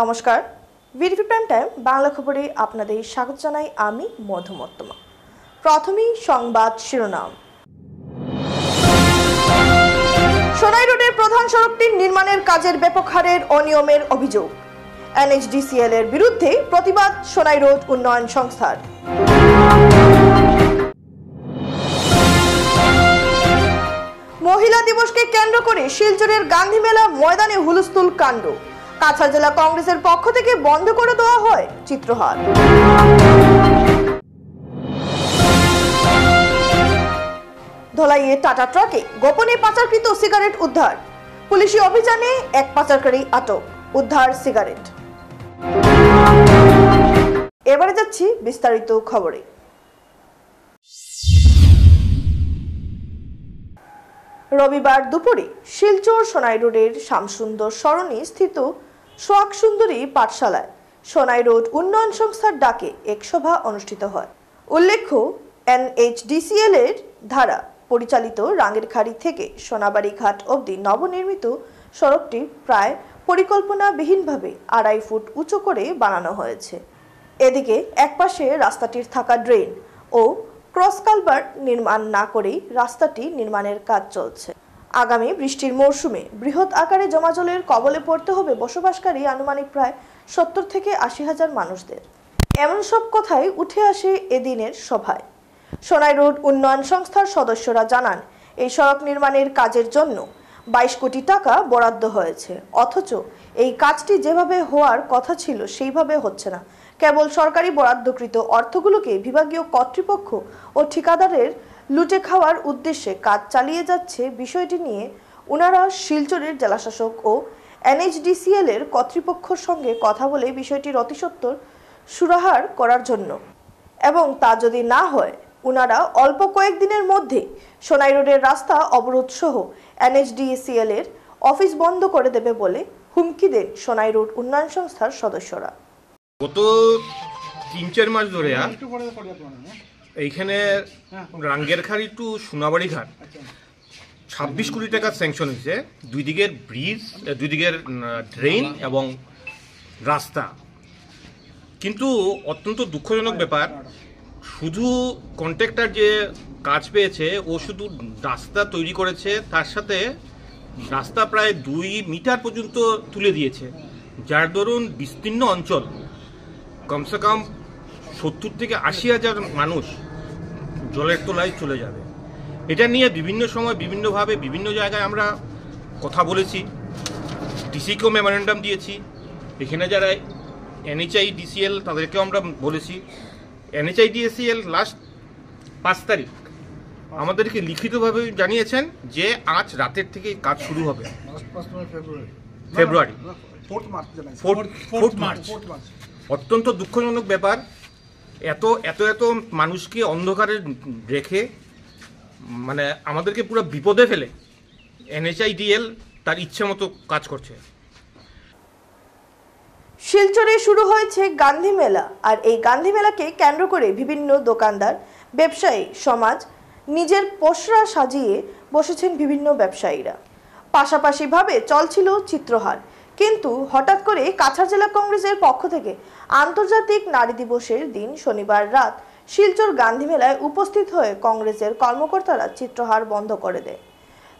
নমস্কার, VDP prime time Bangla খবরে আপনাদের স্বাগত জানাই আমি মধুমত্তমা। প্রথমেই সংবাদ শিরোনাম। সোনাই রোডের প্রধান সড়কটির নির্মাণের কাজের ব্যাপক হারের অনিয়মের অভিযোগ। এনএইচডিসিএল এর বিরুদ্ধে প্রতিবাদ সোনাই রোড উন্নয়ন সংস্থার। মহিলা দিবসকে কেন্দ্র করে শিলচরের গান্ধী মেলা ময়দানে হুলস্থুল কাণ্ড। কাছাড় জেলা কংগ্রেসের পক্ষ থেকে বন্ধ করে দেওয়া হয় চিত্রহার। ধলাইয়ে টাটা ট্রাকে গোপনে পাচারকৃত সিগারেট উদ্ধার। পুলিশি অভিযানে এক পাচারকারী আটক, উদ্ধার সিগারেট। এবারে যাচ্ছি বিস্তারিত খবরে। রবিবার দুপুরে শিলচর সোনাই রোডের শ্যামসুন্দর সরণি স্থিত সোহাগ সুন্দরী পাঠশালায় সোনাই রোড উন্নয়ন সংস্থার ডাকে এক সভা অনুষ্ঠিত হয়। উল্লেখ্য, এনএইচডিসিএল এর ধারা পরিচালিত রাঙ্গেরখাড়ি থেকে সোনাবাড়ি ঘাট অবধি নবনির্মিত সড়কটি প্রায় পরিকল্পনাবিহীনভাবে 2.5 ফুট উঁচু করে বানানো হয়েছে। এদিকে একপাশে রাস্তাটির থাকা ড্রেন ও ক্রস কালভার্ট নির্মাণ না করেই রাস্তাটি নির্মাণের কাজ চলছে। আগামী বৃষ্টির মৌসুমে বৃহৎ আকারে জমাজলের কবলে পড়তে হবে বসবাসকারী আনুমানিক প্রায় 70 থেকে 80 হাজার মানুষদের। এমন সব কথাই উঠে আসে এদিনের সভায়। সোনাই রোড উন্নয়ন সংস্থার সদস্যরা জানান, এই সড়ক নির্মাণের কাজের জন্য 22 কোটি টাকা বরাদ্দ হয়েছে, অথচ এই কাজটি যেভাবে হওয়ার কথা ছিল সেইভাবে হচ্ছে না। কেবল সরকারি বরাদ্দকৃত অর্থগুলোকে বিভাগীয় কর্তৃপক্ষ ও ঠিকাদারের লুটে খাওয়ার উদ্দেশ্যে কাজ চালিয়ে যাচ্ছে। বিষয়টি নিয়ে ওনারা শিলচরের জেলাশাসক ও এনএইচডিসিএল এর কর্তৃপক্ষের সঙ্গে কথা বলে বিষয়টির অতিসত্বর সুরাহার করার জন্য, এবং তা যদি না হয় ওনারা অল্প কয়েকদিনের মধ্যে সোনাই রোডের রাস্তা অবরোধ সহ এনএইচডিসিএল এর অফিস বন্ধ করে দেবে বলে হুমকি দেন সোনাই রোড উন্নয়ন সংস্থার সদস্যরা। গত 3-4 মাস ধরে এইখানে রাঙ্গেরখাড়ি টু সোনাবাড়ি ঘাট 26 কোটি টাকা স্যাংশন হয়েছে। দুই দিকের ব্রিজ, দুই দিকের ড্রেন এবং রাস্তা। কিন্তু অত্যন্ত দুঃখজনক ব্যাপার, শুধু কন্ট্রাক্টর যে কাজ পেয়েছে ও শুধু রাস্তা তৈরি করেছে, তার সাথে রাস্তা প্রায় 2 মিটার পর্যন্ত তুলে দিয়েছে, যার দরুন বিস্তীর্ণ অঞ্চল কমসে কম 70 থেকে 80 হাজার মানুষ জলের তলায় চলে যাবে। এটা নিয়ে বিভিন্ন সময় বিভিন্নভাবে বিভিন্ন জায়গায় আমরা কথা বলেছি, ডিসিকেও মেমোরেন্ডাম দিয়েছি। এখানে যারা এনএইচডিসিএল তাদেরকেও আমরা বলেছি। এনএইচডিসিএল লাস্ট 5 তারিখ আমাদেরকে লিখিতভাবে জানিয়েছেন যে আজ রাতের থেকে কাজ শুরু হবে। ফেব্রুয়ারি 4 মার্চ। অত্যন্ত দুঃখজনক ব্যাপার, এত এত এত মানুষকে অন্ধকারে রেখে মানে আমাদেরকে পুরো বিপদে ফেলে এনএইচডিএল তার ইচ্ছে মতো কাজ করছে। শিলচরে শুরু হয়েছে গান্ধী মেলা, আর এই গান্ধী মেলাকে কেন্দ্র করে বিভিন্ন দোকানদার, ব্যবসায়ী সমাজ নিজের পোশরা সাজিয়ে বসেছেন বিভিন্ন ব্যবসায়ীরা। পাশাপাশিভাবে চলছিল চিত্রহার। কিন্তু হঠাৎ করে কাছাড় জেলা কংগ্রেসের পক্ষ থেকে আন্তর্জাতিক নারী দিবসের দিন শনিবার রাত শিলচর গান্ধী মেলায় উপস্থিত হয়ে কংগ্রেসের কর্মকর্তারা চিত্রহার বন্ধ করে দেয়।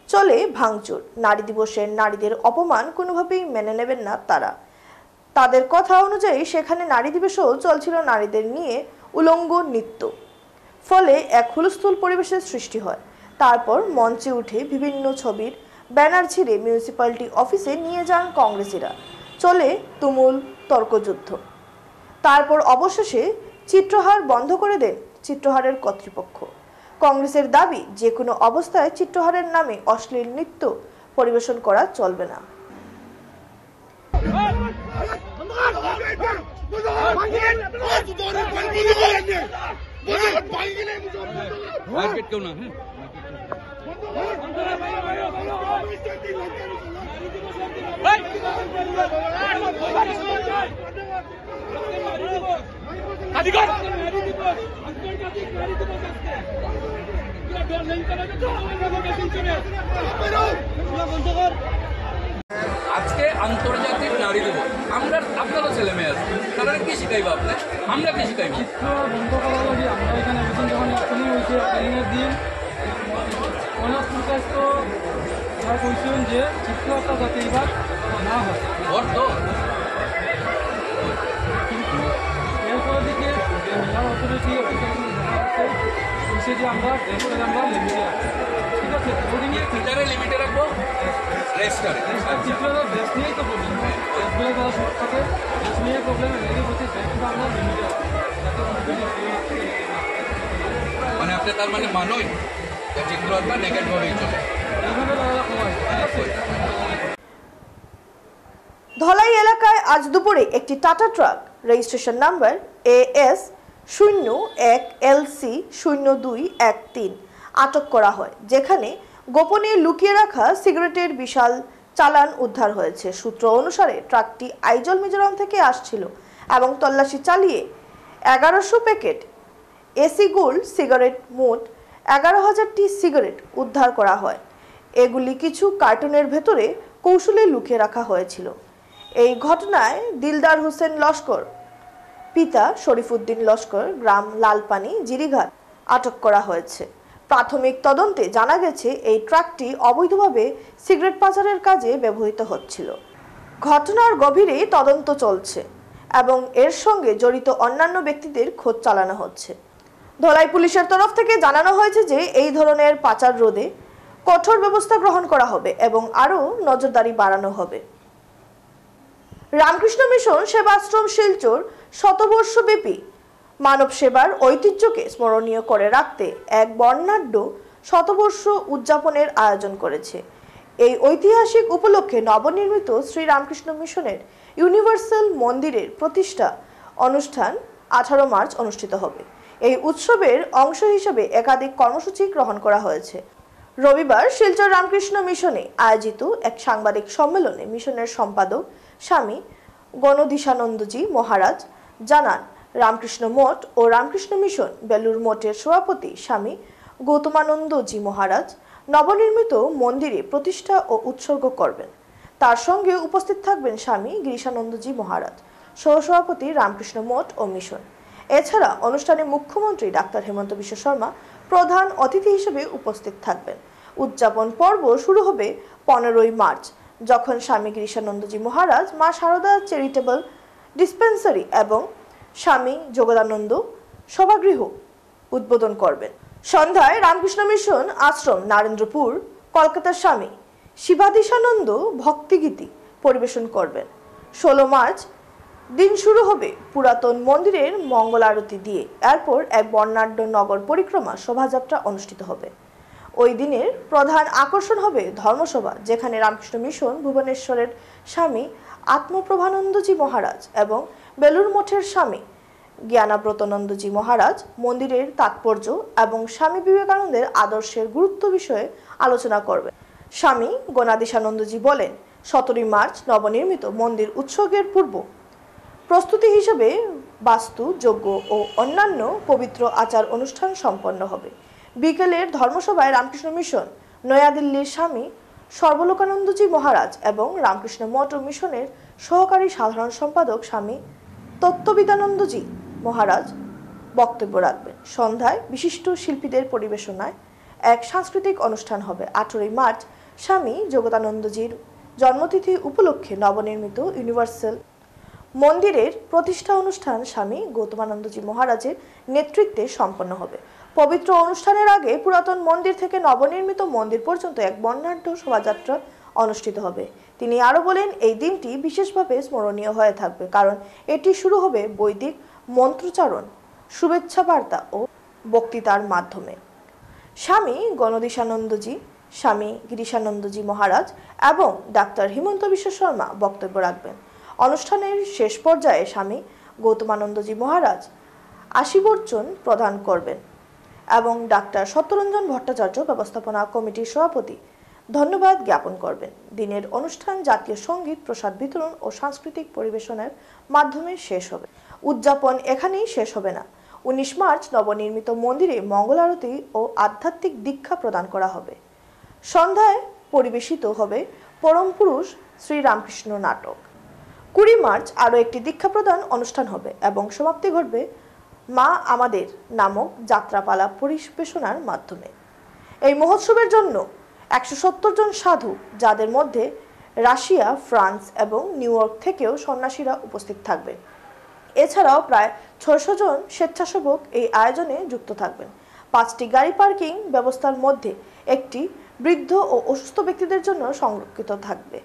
চলে ভাঙচুর। নারী দিবসের নারীদের অপমান কোনোভাবেই মেনে নেবেন না তারা। তাদের কথা অনুযায়ী সেখানে নারী দিবসেও চলছিল নারীদের নিয়ে উলঙ্গ নৃত্য, ফলে এক হুলস্থুল পরিবেশের সৃষ্টি হয়। তারপর মঞ্চে উঠে বিভিন্ন ছবির ব্যানার ছিঁড়ে মিউনিসিপ্যালিটি অফিসে নিয়ে যান কংগ্রেসীরা। চলে তুমুল তর্কযুদ্ধ। তারপর অবশেষে চিত্রহার বন্ধ করে দেন চিত্রহারের কর্তৃপক্ষ। কংগ্রেসের দাবি, যে কোনো অবস্থায় চিত্রহারের নামে অশ্লীল নৃত্য পরিবেশন করা চলবে না। আজকে আন্তর্জাতিক নারী দিবস, আমরা আপনারও ছেলে মেয়ে আছে, তারা কি শিখাইব আপনি? আমরা কি শিখাইব? বন্ধ করা লাগে। আমরা এখানে একদিন যখন ওপেনিং হয়েছে, ওপেনিংয়ের দিন অনেক প্রকাশিত তারা বলছেন যে চিত্রটা যাতে এবার না হয়। অর্থ এরপরে দিকে মেলার অথরিটি বলছে যে আমরা ড্রেসটারে আমরা লিমিটে রাখছি, ঠিক আছে? ওদিকে ফিল্টারে লিমিটে রাখবো, রেস্টারে চিত্রটা ড্রেস নিয়েই তো প্রবলেম, ড্রেসগুলো যারা শর্ট থাকে ড্রেস নিয়ে প্রবলেম এনে বলছে ড্রেসটা আমরা লিমিটে রাখছি যাতে মানে আপনি তার মানে মানই যে চিত্রটা নেগেটভাবেই চলে। এইভাবে তারা সময় ঠিক আছে। ধলাই এলাকায় আজ দুপুরে একটি tata truck registration number AS01LC0213 আটক করা হয়, যেখানে গোপনে লুকিয়ে রাখা সিগারেটের বিশাল চালান উদ্ধার হয়েছে। সূত্র অনুসারে ট্রাকটি আইজল মিজোরাম থেকে আসছিল এবং তল্লাশি চালিয়ে 1100 প্যাকেট এসি গোল্ড সিগারেট মোট 11,000টি সিগারেট উদ্ধার করা হয়। এগুলি কিছু কার্টুনের ভেতরে কৌশলে লুকিয়ে রাখা হয়েছিল। এই ঘটনায় দিলদার হোসেন লস্কর পিতা শরীফুদ্দিন লস্কর গ্রাম লালপানি জিরিঘাট আটক করা হয়েছে। প্রাথমিক তদন্তে জানা গেছে এই ট্রাকটি অবৈধভাবে সিগারেট পাচারের কাজে ব্যবহৃত হচ্ছিল। ঘটনার গভীরে তদন্ত চলছে এবং এর সঙ্গে জড়িত অন্যান্য ব্যক্তিদের খোঁজ চালানো হচ্ছে। ধলাই পুলিশের তরফ থেকে জানানো হয়েছে যে এই ধরনের পাচার রোধে কঠোর ব্যবস্থা গ্রহণ করা হবে এবং আরও নজরদারি বাড়ানো হবে। রামকৃষ্ণ মিশন সেবাশ্রম শিলচর শতবর্ষব্যাপী মানব সেবার ঐতিহ্যকে স্মরণীয় করে রাখতে এক বর্ণাঢ্য শতবর্ষ উদযাপনের আয়োজন করেছে। এই ঐতিহাসিক উপলক্ষে নবনির্মিত শ্রী রামকৃষ্ণ মিশনের ইউনিভার্সাল মন্দিরের প্রতিষ্ঠা অনুষ্ঠান 18 মার্চ অনুষ্ঠিত হবে। এই উৎসবের অংশ হিসেবে একাধিক কর্মসূচি গ্রহণ করা হয়েছে। রবিবার শিলচর রামকৃষ্ণ মিশনে আয়োজিত এক সাংবাদিক সম্মেলনে মিশনের সম্পাদক স্বামী গণধীশানন্দজি মহারাজ জানান, রামকৃষ্ণ মঠ ও রামকৃষ্ণ মিশন বেলুর মঠের সভাপতি স্বামী গৌতমানন্দজি মহারাজ নবনির্মিত মন্দিরে প্রতিষ্ঠা ও উৎসর্গ করবেন। তার সঙ্গে উপস্থিত থাকবেন স্বামী গিরিশানন্দজি মহারাজ, সহসভাপতি রামকৃষ্ণ মঠ ও মিশন। এছাড়া অনুষ্ঠানে মুখ্যমন্ত্রী ডাক্তার হেমন্ত বিশ্ব শর্মা প্রধান অতিথি হিসেবে উপস্থিত থাকবেন। উদযাপন পর্ব শুরু হবে 15ই মার্চ, যখন স্বামী গিরিশানন্দজি মহারাজ মা শারদা চ্যারিটেবল ডিসপেন্সারি এবং স্বামী যোগদানন্দ সভাগৃহ উদ্বোধন করবেন। সন্ধ্যায় রামকৃষ্ণ মিশন আশ্রম নারেন্দ্রপুর কলকাতার স্বামী শিবাধীশানন্দ ভক্তিগীতি পরিবেশন করবেন। 16 মার্চ দিন শুরু হবে পুরাতন মন্দিরের মঙ্গল আরতি দিয়ে। এরপর এক বর্ণাঢ্য নগর পরিক্রমা শোভাযাত্রা অনুষ্ঠিত হবে। ওই দিনের প্রধান আকর্ষণ হবে ধর্মসভা, যেখানে রামকৃষ্ণ মিশন ভুবনেশ্বরের স্বামী আত্মপ্রভানন্দজি মহারাজ এবং বেলুর মঠের স্বামী জ্ঞানাব্রতনন্দজি মহারাজ মন্দিরের তাৎপর্য এবং স্বামী বিবেকানন্দের আদর্শের গুরুত্ব বিষয়ে আলোচনা করবেন। স্বামী গণাধীশানন্দজি বলেন, 17 মার্চ নবনির্মিত মন্দির উৎসর্গের পূর্ব প্রস্তুতি হিসেবে বাস্তু যজ্ঞ ও অন্যান্য পবিত্র আচার অনুষ্ঠান সম্পন্ন হবে। বিকেলের ধর্মসভায় রামকৃষ্ণ মিশন নয়াদিল্লির স্বামী সর্বলোকানন্দজি মহারাজ এবং রামকৃষ্ণ মঠ ও মিশনের সহকারী সাধারণ সম্পাদক স্বামী তত্ত্ববিদানন্দজি মহারাজ বক্তব্য রাখবেন। সন্ধ্যায় বিশিষ্ট শিল্পীদের পরিবেশনায় এক সাংস্কৃতিক অনুষ্ঠান হবে। 18ই মার্চ স্বামী যোগদানন্দজির জন্মতিথি উপলক্ষে নবনির্মিত ইউনিভার্সাল মন্দিরের প্রতিষ্ঠা অনুষ্ঠান স্বামী গৌতমানন্দজি মহারাজের নেতৃত্বে সম্পন্ন হবে। পবিত্র অনুষ্ঠানের আগে পুরাতন মন্দির থেকে নবনির্মিত মন্দির পর্যন্ত এক বর্ণাঢ্য শোভাযাত্রা অনুষ্ঠিত হবে। তিনি আরও বলেন, এই দিনটি বিশেষভাবে স্মরণীয় হয়ে থাকবে কারণ এটি শুরু হবে বৈদিক মন্ত্রোচ্চারণ, শুভেচ্ছা বার্তা ও বক্তৃতার মাধ্যমে। স্বামী গণধীশানন্দজি, স্বামী গিরিশানন্দজি মহারাজ এবং ডাক্তার হেমন্ত বিশ্ব শর্মা বক্তব্য রাখবেন। অনুষ্ঠানের শেষ পর্যায়ে স্বামী গৌতমানন্দজি মহারাজ আশীর্বচন প্রদান করবেন এবং ডাক্তার সত্যরঞ্জন ভট্টাচার্য ব্যবস্থাপনা কমিটির সভাপতি ধন্যবাদ জ্ঞাপন করবেন। দিনের অনুষ্ঠান জাতীয় সঙ্গীত, প্রসাদ বিতরণ ও সাংস্কৃতিক পরিবেশনের মাধ্যমে শেষ হবে। উদযাপন এখানেই শেষ হবে না। 19 মার্চ নবনির্মিত মন্দিরে মঙ্গল আরতি ও আধ্যাত্মিক দীক্ষা প্রদান করা হবে। সন্ধ্যায় পরিবেশিত হবে পরম পুরুষ শ্রীরামকৃষ্ণ নাটক। 20 মার্চ আরও একটি দীক্ষা প্রদান অনুষ্ঠান হবে এবং সমাপ্তি ঘটবে মা আমাদের নামক যাত্রাপালা পরিবেশনার মাধ্যমে। এই মহোৎসবের জন্য 170 জন সাধু, যাদের মধ্যে রাশিয়া, ফ্রান্স এবং নিউ ইয়র্ক থেকেও সন্ন্যাসীরা উপস্থিত থাকবেন। এছাড়াও প্রায় 600 জন স্বেচ্ছাসেবক এই আয়োজনে যুক্ত থাকবেন। 5টি গাড়ি পার্কিং ব্যবস্থার মধ্যে একটি বৃদ্ধ ও অসুস্থ ব্যক্তিদের জন্য সংরক্ষিত থাকবে।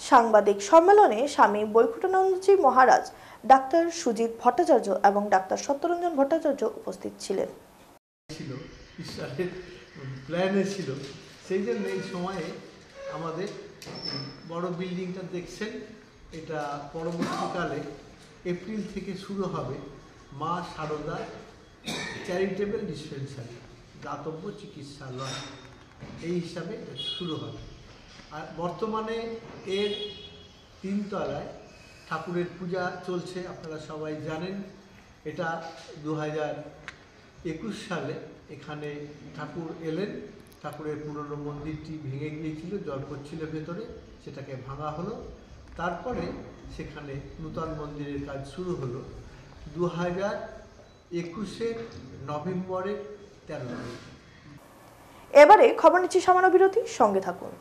সাংবাদিক সম্মেলনে স্বামী বৈকুণ্ঠানন্দজি মহারাজ, ডাক্তার সুজিত ভট্টাচার্য এবং ডাক্তার সত্যরঞ্জন ভট্টাচার্য উপস্থিত ছিলেন। ঈশ্বরের প্ল্যানে ছিল, সেই জন্য এই সময়ে আমাদের বড় বিল্ডিংটা দেখছেন, এটা পরবর্তীকালে এপ্রিল থেকে শুরু হবে মা সারদা চ্যারিটেবল ডিসপেন্সারি, দাতব্য চিকিৎসালয়, এই হিসাবে শুরু হবে। আর বর্তমানে এর 3 তলায় ঠাকুরের পূজা চলছে, আপনারা সবাই জানেন। এটা 2021 সালে এখানে ঠাকুর এলেন। ঠাকুরের পুরনো মন্দিরটি ভেঙে গিয়েছিল, জল পড়ছিল ভেতরে, সেটাকে ভাঙা হলো। তারপরে সেখানে নূতন মন্দিরের কাজ শুরু হলো 2021 নভেম্বরের 13 তারিখ। এবারে খবর নিচ্ছি সামান্য বিরতি, সঙ্গে থাকুন।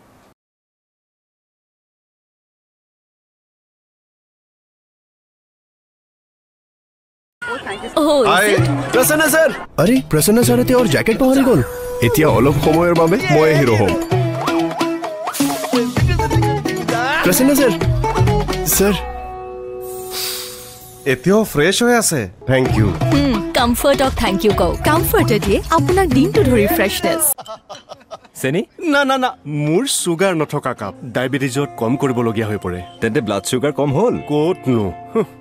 প্ৰসন্ন ছাৰ, আৰে প্ৰসন্ন ছাৰে তেওঁৰ জেকেট পাহৰি গ'ল। এতিয়া অলপ সময়ৰ বাবে মই হিৰো হ'ম। প্ৰসন্ন ছাৰ, ছাৰ এতিয়াও ফ্ৰেছ হৈ আছে। Thank you. কমফৰ্টক থেংক ইউ কওঁ। কমফৰ্টে দিয়ে আপোনাৰ দিনটো ধৰি ফ্ৰেছনেছ। চেনি? না না না, মোৰ চুগাৰ নথকা কাপ ডায়েবেটিছত কম কৰিবলগীয়া হৈ পৰে। তেন্তে ব্লাড চুগাৰ কম হ'ল? ক'তনো,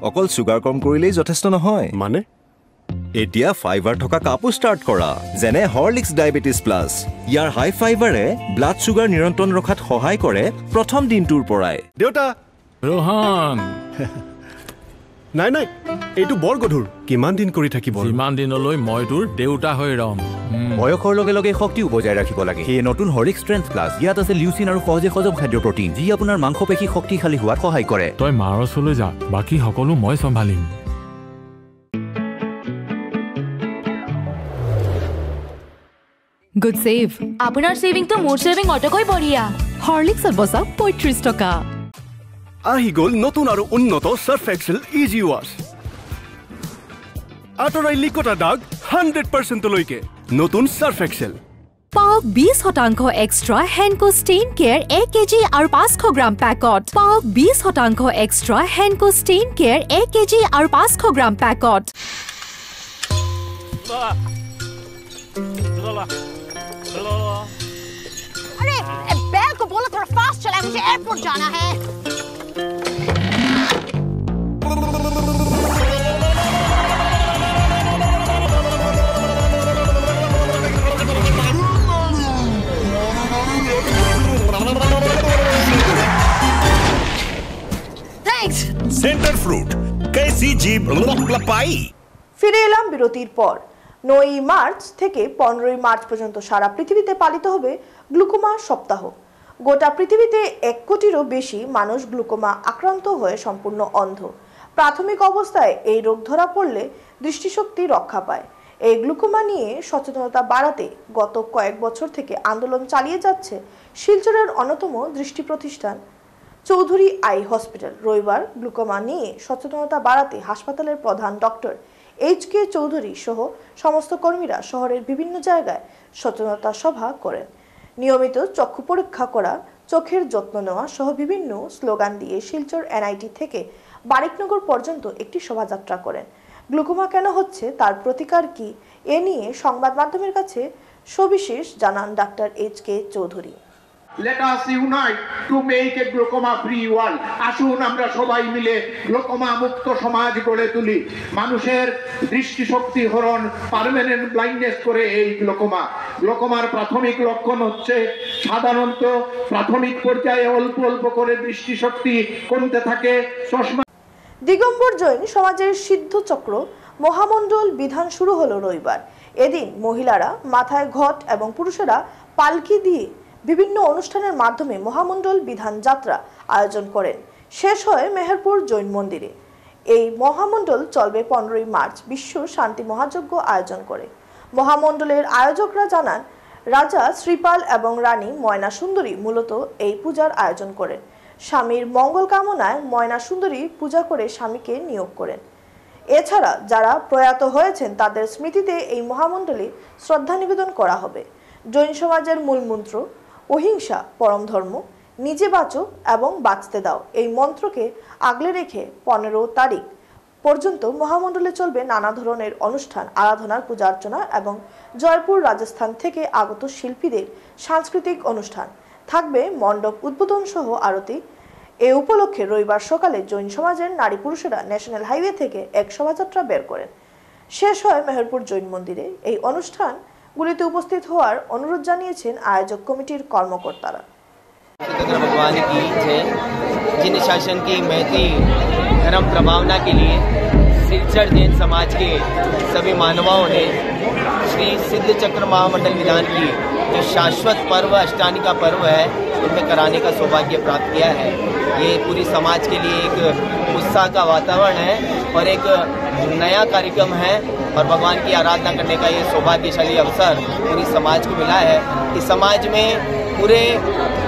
অকল চুগাৰ কম কৰিলেই যথেষ্ট নহয়। মানে এতিয়া ফাইবাৰ থকা কাপো ষ্টাৰ্ট কৰা, যেনে হৰলিক্স ডায়েবেটিছ প্লাছ। ইয়াৰ হাই ফাইবাৰে ব্লাড চুগাৰ নিয়ন্ত্ৰণ ৰখাত সহায় কৰে প্ৰথম দিনটোৰ পৰাই। দেউতা। ৰোহন, নাই নাই, এইটো বৰ গধুৰ। কিমান দিন কৰি থাকিব? ইমান দিনলৈ মই তোৰ দেউতা হৈ ৰম। বয়সৰ লগে লগে শক্তিও বজাই ৰাখিব লাগে। সেয়ে নতুন হৰলিক্স ষ্ট্ৰেংথ প্লাছ। ইয়াত আছে লিউচিন আৰু সহজে হজম খাদ্য প্ৰটিন, যি আপোনাৰ মাংসপেশী শক্তিশালী হোৱাত সহায় কৰে। তই মাৰ ওচৰলৈ যা, বাকী সকলো মই চম্ভালিম। Good save. আপোনাৰ সেভিংটো মোৰ সেভিং অটকৈ বঢ়িয়া। হৰলিক্সত বচাওক 35 টকা। আহি গ'ল নতুন আৰু উন্নত সাৰ্ফ এক্সেল ইজি ৱাছ। আঁতৰাই লিকতা দাগ 100%লৈকে। নতুন সাৰ্ফ এক্সেল। পাওক 20% এক্সট্ৰা হেনকো ষ্টেইন কেয়াৰ 1 কেজি আৰু 500 গ্ৰাম পেকত। পাওক 20% এক্সট্ৰা হেনকো ষ্টেইন কেয়াৰ 1 কেজি আৰু 500 গ্ৰাম পেকত। अरे बैल को बोलो थोड़ा फास्ट चलाए, मुझे एयरपोर्ट जाना है। थैंक्स। सेंटर फ्रूट कैसी जीभ लपाई। ফিরে এলাম বিরতির পর। 9 মার্চ থেকে 15 মার্চ পর্যন্ত সারা পৃথিবীতে পালিত হবে গ্লুকোমা সপ্তাহ। গোটা পৃথিবীতে 1 কোটিরও বেশি মানুষ গ্লুকোমা আক্রান্ত হয়ে সম্পূর্ণ অন্ধ। প্রাথমিক অবস্থায় এই রোগ ধরা পড়লে দৃষ্টিশক্তি রক্ষা পায়। এই গ্লুকোমা নিয়ে সচেতনতা বাড়াতে গত কয়েক বছর থেকে আন্দোলন চালিয়ে যাচ্ছে শিলচরের অন্যতম দৃষ্টি প্রতিষ্ঠান চৌধুরী আই হসপিটাল। রবিবার গ্লুকোমা নিয়ে সচেতনতা বাড়াতে হাসপাতালের প্রধান ডক্টর এইচ.কে. চৌধুরী সহ সমস্ত কর্মীরা শহরের বিভিন্ন জায়গায় সচেতনতা সভা করেন। নিয়মিত চক্ষু পরীক্ষা করা, চোখের যত্ন নেওয়া সহ বিভিন্ন স্লোগান দিয়ে শিলচর এনআইটি থেকে বারিকনগর পর্যন্ত একটি শোভাযাত্রা করেন। গ্লুকোমা কেন হচ্ছে, তার প্রতিকার কি, এ নিয়ে সংবাদ মাধ্যমের কাছে সবিশেষ জানান doctor H K. Chowdhury. Let us unite to make a glaucoma free world. আসুন আমরা সবাই মিলে গ্লোকোমা মুক্ত সমাজ গড়ে তুলি। মানুষের দৃষ্টিশক্তি হরণ, পার্মানেন্ট ব্লাইন্ডনেস করে এই গ্লোকোমার প্রাথমিক লক্ষণ হচ্ছে সাধারণত প্রাথমিক পর্যায়ে অল্প অল্প করে দৃষ্টিশক্তি কমতে থাকে। চশমা দিগম্বর জৈন সমাজের সিদ্ধ চক্র মহামণ্ডল বিধান শুরু হলো রবিবার। এদিন মহিলারা মাথায় ঘট এবং পুরুষেরা পালকি দিয়ে বিভিন্ন অনুষ্ঠানের মাধ্যমে মহামণ্ডল বিধান যাত্রা আয়োজন করেন। শেষ হয় মেহেরপুর জৈন মন্দিরে। এই মহামণ্ডল চলবে 15ই মার্চ বিশ্ব শান্তি মহাযজ্ঞ আয়োজন করে। মহামণ্ডলের আয়োজকরা জানান, রাজা শ্রীপাল এবং রানী ময়না সুন্দরী মূলত এই পূজার আয়োজন করেন। স্বামীর মঙ্গল কামনায় ময়না সুন্দরী পূজা করে স্বামীকে নিয়োগ করেন। এছাড়া যারা প্রয়াত হয়েছেন তাদের স্মৃতিতে এই মহামণ্ডলে শ্রদ্ধা নিবেদন করা হবে। জৈন সমাজের মূল মন্ত্র অহিংসা পরম ধর্ম, নিজে বাঁচো এবং বাঁচতে দাও এই মন্ত্রকে আগলে রেখে 15 তারিখ পর্যন্ত মহামণ্ডলে চলবে নানা ধরনের অনুষ্ঠান, আরাধনার পূজা অর্চনা এবং জয়পুর রাজস্থান থেকে আগত শিল্পীদের সাংস্কৃতিক অনুষ্ঠান থাকবে। মণ্ডপ উদ্বোধন সহ আরতি। এ উপলক্ষে রবিবার সকালে জৈন সমাজের নারী পুরুষেরা ন্যাশনাল হাইওয়ে থেকে এক শোভাযাত্রা বের করেন। শেষ হয় মেহেরপুর জৈন মন্দিরে। এই অনুষ্ঠানগুলিতে উপস্থিত হওয়ার অনুরোধ জানিয়েছেন আয়োজক কমিটির কর্মকর্তারা। भगवान की जय। जिन शासन की महती धर्म प्रभावना के लिए सिलचर जैन समाज के सभी मानवाओं ने श्री सिद्ध चक्र महामंडल विधान की जो शाश्वत पर्व अष्टानिका पर्व है उनमें कराने का सौभाग्य प्राप्त किया है। ये पूरी समाज के लिए एक उत्साह का वातावरण है और एक नया कार्यक्रम है और भगवान की आराधना करने का ये सौभाग्यशाली अवसर पूरी समाज को मिला है। इस समाज में पूरे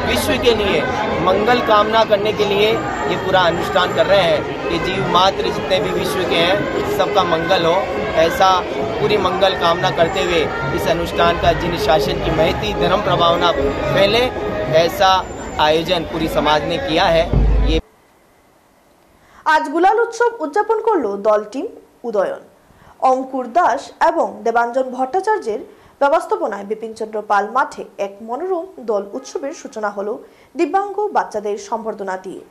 विश्व के लिए मंगल कामना करने के लिए ये पूरा अनुष्ठान कर रहे हैं कि जीव मात्र जितने भी विश्व के हैं सबका मंगल हो, ऐसा पूरी मंगल कामना करते हुए इस अनुष्ठान का जिन शासन की महती धर्म प्रभावना फैले ऐसा आयोजन पूरी समाज ने किया है। ये आज गुलाल उत्सव उद्यापन करलो दल टीम उदयन। अंकुर दास एवं देवांजन भट्टाचार्যের ব্যবস্থাপনায় বিপিনচন্দ্র পাল মাঠে এক মনোরম দল উৎসবের সূচনা হলো দিব্যাঙ্গ বাচ্চাদের সম্বর্ধনা দিয়ে।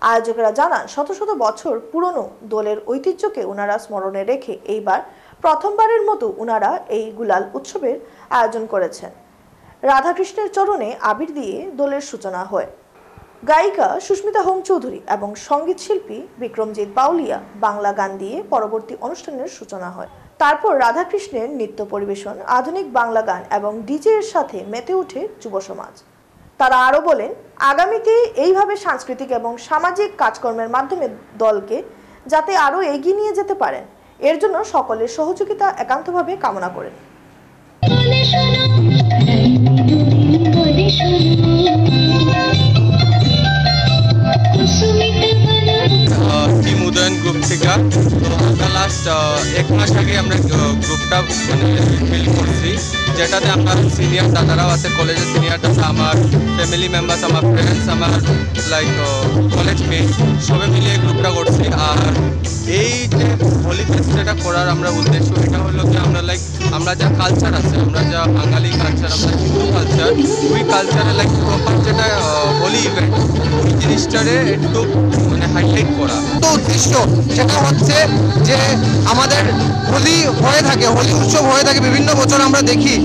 আয়োজকেরা জানান, শত শত বছর পুরনো দলের ঐতিহ্যকে ওনারা স্মরণে রেখে এইবার প্রথমবারের মতো ওনারা এই গুলাল উৎসবের আয়োজন করেছেন। রাধাকৃষ্ণের চরণে আবির দিয়ে দলের সূচনা হয়। গায়িকা সুস্মিতা হোম চৌধুরী এবং সঙ্গীত শিল্পী বিক্রমজিৎ বাউলিয়া বাংলা গান দিয়ে পরবর্তী অনুষ্ঠানের সূচনা হয়। তারপর রাধাকৃষ্ণের নৃত্য পরিবেশন, আধুনিক বাংলা গান এবং ডিজে এর সাথে মেতে ওঠে যুব সমাজ। তারা আরো বলেন, আগামীতে এইভাবে সাংস্কৃতিক এবং সামাজিক কাজকর্মের মাধ্যমে দলকে যাতে আরো এগিয়ে নিয়ে যেতে পারেন এর জন্য সকলের সহযোগিতা একান্তভাবে কামনা করেন। টিম উদয়ন গ্রুপ থেকে তো আমরা লাস্ট 1 মাস আগে আমরা গ্রুপটা মানে বিল্ড করছি, যেটাতে আমার সিনিয়র দাদারাও আছে, কলেজের সিনিয়র দাদা, আমার ফ্যামিলি মেম্বার্স, আমার ফ্রেন্ডস, আমার লাইক কলেজ মেট সবাই মিলে এই গ্রুপটা করছি। আর এই যে হোলি ফেস্ট যেটা করার আমরা উদ্দেশ্য এটা হলো যে আমরা লাইক আমরা যা কালচার আছে, আমরা যা বাঙালি কালচার, আমরা হিন্দু কালচার, ওই কালচারে লাইক প্রপার যেটা হোলি ইভেন্ট ওই জিনিসটারে একটু মানে হাইলাইট করা। তো উদ্দেশ্য সেটা হচ্ছে যে আমাদের হোলি হয়ে থাকে, হোলি উৎসব হয়ে থাকে বিভিন্ন বছর আমরা দেখি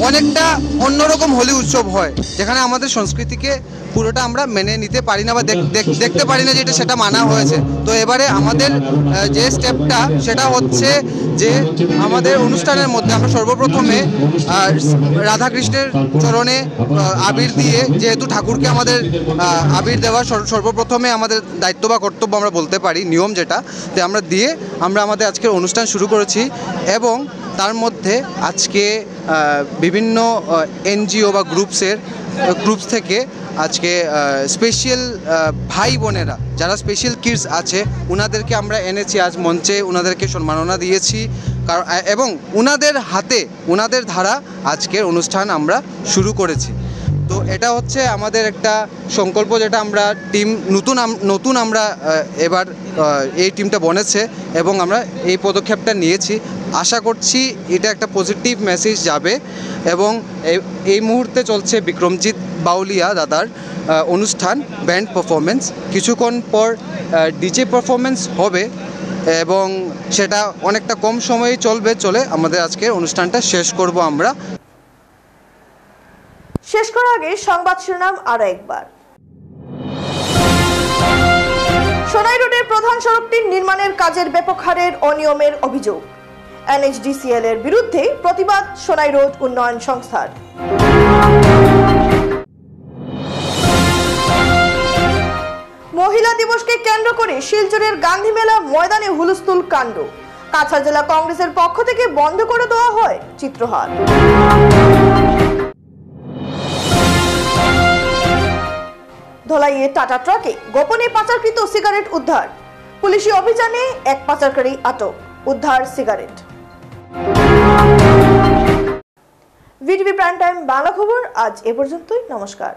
অনেকটা অন্যরকম হোলি উৎসব হয়, যেখানে আমাদের সংস্কৃতিকে পুরোটা আমরা মেনে নিতে পারি না বা দেখতে পারি না যেটা সেটা মানা হয়েছে। তো এবারে আমাদের যে স্টেপটা সেটা হচ্ছে যে আমাদের অনুষ্ঠানের মধ্যে আমরা সর্বপ্রথমে রাধাকৃষ্ণের চরণে আবির দিয়ে, যেহেতু ঠাকুরকে আমাদের আবির দেওয়া সর্বপ্রথমে আমাদের দায়িত্ব বা কর্তব্য আমরা বলতে পারি, নিয়ম যেটা, তো আমরা দিয়ে আমরা আমাদের আজকের অনুষ্ঠান শুরু করেছি। এবং তার মধ্যে আজকে বিভিন্ন এনজিও বা গ্রুপস থেকে আজকে স্পেশাল ভাই বোনেরা যারা স্পেশাল কিডস আছে ওনাদেরকে আমরা এনেছি আজ মঞ্চে, ওনাদেরকে সম্মাননা দিয়েছি কারণ এবং ওনাদের হাতে ওনাদের ধারা আজকের অনুষ্ঠান আমরা শুরু করেছি। তো এটা হচ্ছে আমাদের একটা সংকল্প, যেটা আমরা টিম নতুন আমরা এবার এই টিমটা বনেছে এবং আমরা এই পদক্ষেপটা নিয়েছি। আশা করছি এটা একটা পজিটিভ মেসেজ যাবে। এবং এই মুহূর্তে চলছে বিক্রমজিৎ বাউলিয়া দাদার অনুষ্ঠান, ব্যান্ড পারফরমেন্স। কিছুক্ষণ পর ডিজে পারফরমেন্স হবে এবং সেটা অনেকটা কম সময়ে চলে আমাদের আজকের অনুষ্ঠানটা শেষ করব আমরা। শেষ করার আগে সংবাদ শিরোনাম আরো একবার। সোনাই রোডের প্রধান সড়কটির নির্মাণের কাজের ব্যাপক হারের অনিয়মের অভিযোগ। NHDCL এর বিরুদ্ধে প্রতিবাদ সোনাই রোড উন্নয়ন সংস্থার। দিবসকে কেন্দ্র করে শিলচরের গান্ধী মেলা ময়দানে হুলস্থুল কাণ্ড। কাছাড় জেলা কংগ্রেসের পক্ষ থেকে বন্ধ করে দেওয়া হয় চিত্রহার। ধলাইয়ে টাটা ট্রাকে গোপনে পাচারকৃত সিগারেট উদ্ধার। পুলিশি অভিযানে এক পাচারকারী আটক, উদ্ধার cigarette. VTV prime time Bangla খবর আজ এ পর্যন্তই। নমস্কার।